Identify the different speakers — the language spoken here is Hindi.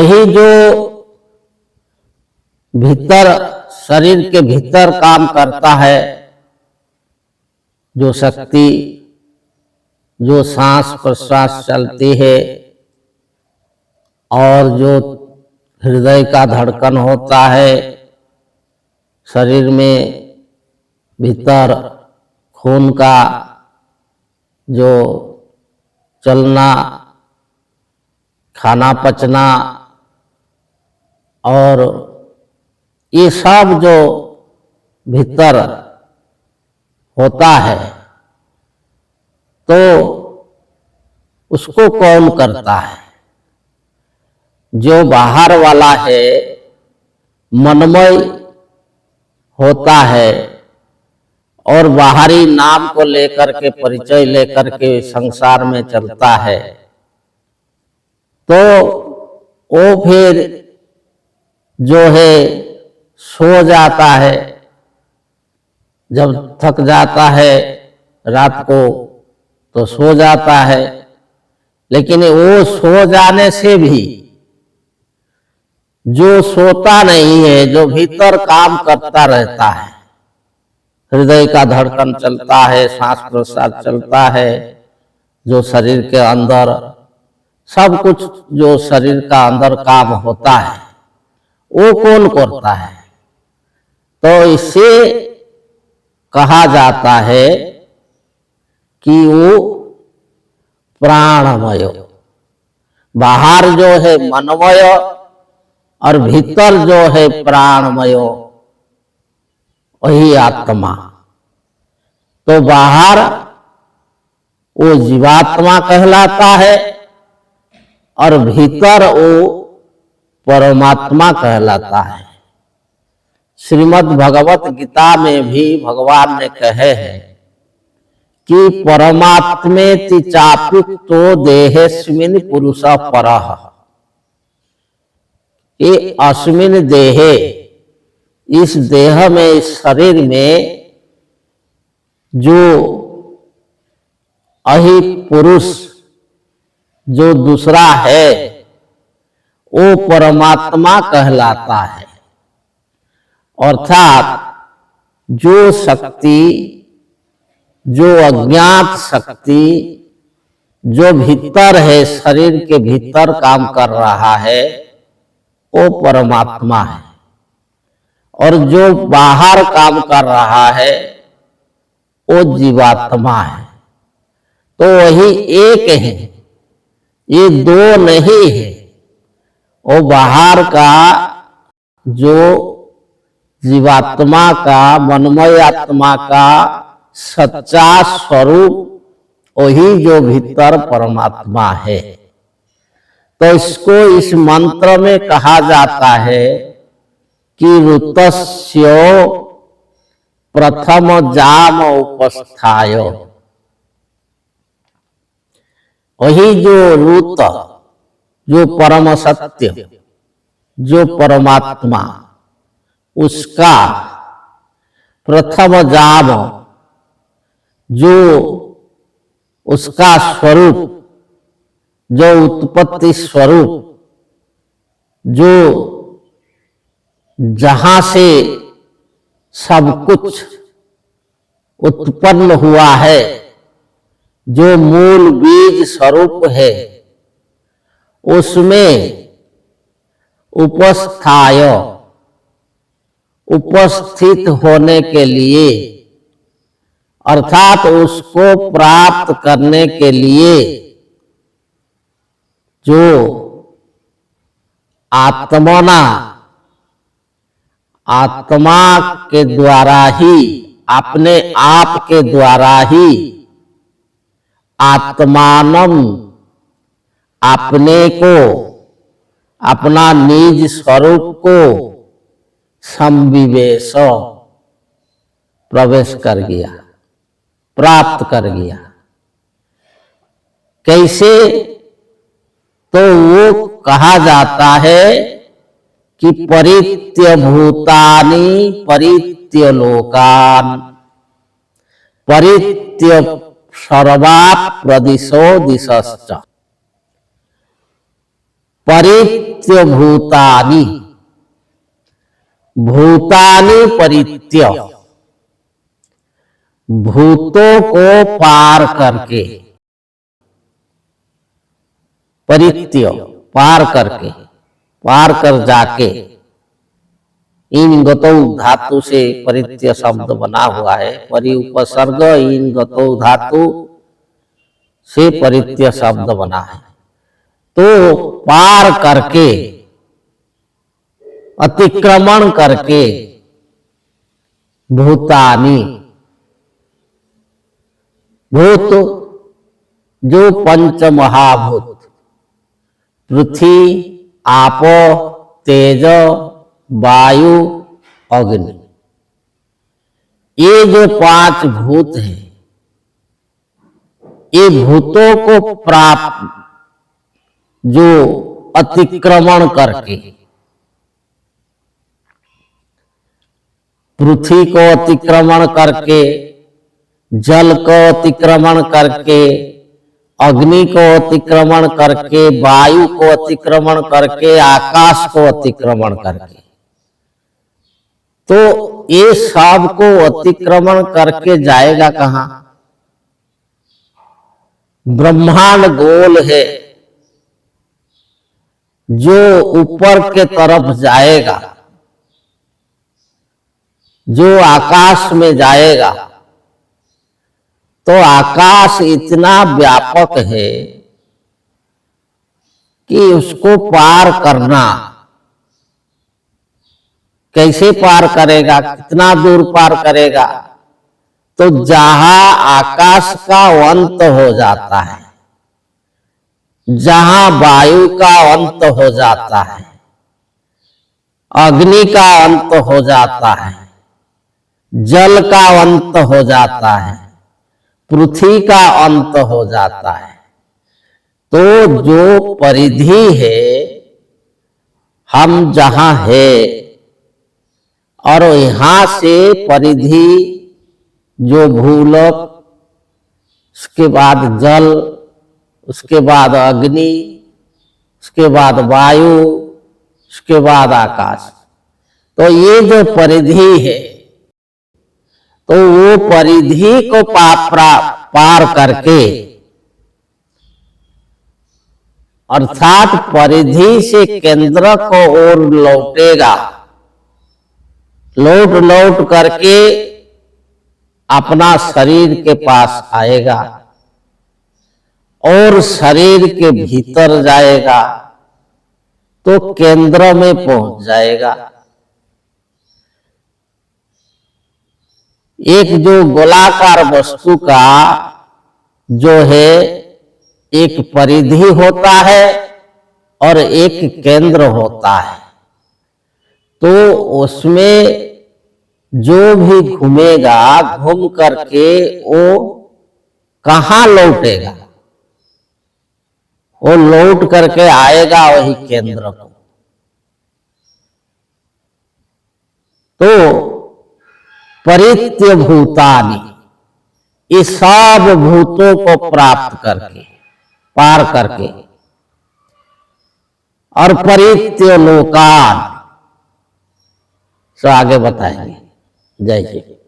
Speaker 1: यही जो भीतर शरीर के भीतर काम करता है, जो शक्ति, जो सांस प्रश्वास चलती है और जो हृदय का धड़कन होता है, शरीर में भीतर खून का जो चलना, खाना पचना और ये सब जो भीतर होता है, तो उसको कौन करता है? जो बाहर वाला है, मनमय होता है और बाहरी नाम को लेकर के, परिचय लेकर के संसार में चलता है, तो वो फिर जो है सो जाता है। जब थक जाता है रात को तो सो जाता है, लेकिन वो सो जाने से भी जो सोता नहीं है, जो भीतर काम करता रहता है, हृदय का धड़कन चलता है, सांस प्रश्वास चलता है, जो शरीर के अंदर सब कुछ जो शरीर का अंदर काम होता है, वो कौन करता है? तो इसे कहा जाता है कि वो प्राणमय। बाहर जो है मनमय और भीतर जो है प्राणमय, वही आत्मा। तो बाहर वो जीवात्मा कहलाता है और भीतर वो परमात्मा कहलाता है। श्रीमद् भगवत गीता में भी भगवान ने कहे हैं कि परमात्मेति चाप्युक्तो देहेस्मिन् पुरुषः परः। ये अस्मिन् देहे, इस देह में, इस शरीर में जो अहि पुरुष जो दूसरा है, वो परमात्मा कहलाता है। अर्थात जो शक्ति, जो अज्ञात शक्ति जो भीतर है, शरीर के भीतर काम कर रहा है, वो परमात्मा है। और जो बाहर काम कर रहा है, वो जीवात्मा है। तो वही एक है, ये दो नहीं है। वो बाहर का जो जीवात्मा का, मनमय आत्मा का सच्चा स्वरूप, वही जो भीतर परमात्मा है। तो इसको इस मंत्र में कहा जाता है कि ऋतस्य प्रथम जाम उपस्थाय। वही जो ऋत, जो परम सत्य, जो परमात्मा, उसका प्रथम जाम, जो उसका स्वरूप, जो उत्पत्ति स्वरूप, जो जहां से सब कुछ उत्पन्न हुआ है, जो मूल बीज स्वरूप है, उसमें उपस्थाय, उपस्थित होने के लिए, अर्थात उसको प्राप्त करने के लिए जो आत्मना आत्मा के द्वारा ही, अपने आप के द्वारा ही आत्मानम, अपने को, अपना निज स्वरूप को संविवेश, प्रवेश कर गया, प्राप्त कर गया। कैसे? तो वो कहा जाता है कि परित्य भूतानि परित्य लोकान परित्य सर्वात् प्रदिशो दिशश्च। परित्य भूतानि, भूतानि परित्य, भूतों को पार करके, परित्य पार करके, पार कर जाके, इन गतौ धातु से परित्य शब्द बना हुआ है, परि उपसर्ग इन गतौ धातु से परित्य शब्द बना है। तो पार करके, अतिक्रमण करके, भूतानि, भूत जो पंच महाभूत, पृथ्वी, आपो, तेज, वायु, अग्नि, ये जो पांच भूत हैं, ये भूतों को प्राप्त, जो अतिक्रमण करके, पृथ्वी को अतिक्रमण करके, जल को अतिक्रमण करके, अग्नि को अतिक्रमण करके, वायु को अतिक्रमण करके, आकाश को अतिक्रमण करके, तो ये सब को अतिक्रमण करके जाएगा कहां? ब्रह्मांड गोल है, जो ऊपर के तरफ जाएगा, जो आकाश में जाएगा। तो आकाश इतना व्यापक है कि उसको पार करना, कैसे पार करेगा? कितना दूर पार करेगा? तो जहां आकाश का अंत हो जाता है, जहां वायु का अंत हो जाता है, अग्नि का अंत हो जाता है, जल का अंत हो जाता है, पृथ्वी का अंत हो जाता है, तो जो परिधि है, हम जहां है, और यहां से परिधि जो भूलोक, उसके बाद जल, उसके बाद अग्नि, उसके बाद वायु, उसके बाद आकाश, तो ये जो परिधि है, तो वो परिधि को पार करके, अर्थात परिधि से केंद्र को ओर लौटेगा, लौट लौट करके अपना शरीर के पास आएगा और शरीर के भीतर जाएगा, तो केंद्र में पहुंच जाएगा। एक जो गोलाकार वस्तु का जो है एक परिधि होता है और एक केंद्र होता है, तो उसमें जो भी घूमेगा, घूम करके वो कहाँ लौटेगा? वो लौट करके आएगा वही केंद्र को। तो परित्य भूतानि, इस सब भूतों को प्राप्त करके, पार करके, और परित्य लोकान, सो आगे बताएंगे। जय श्री।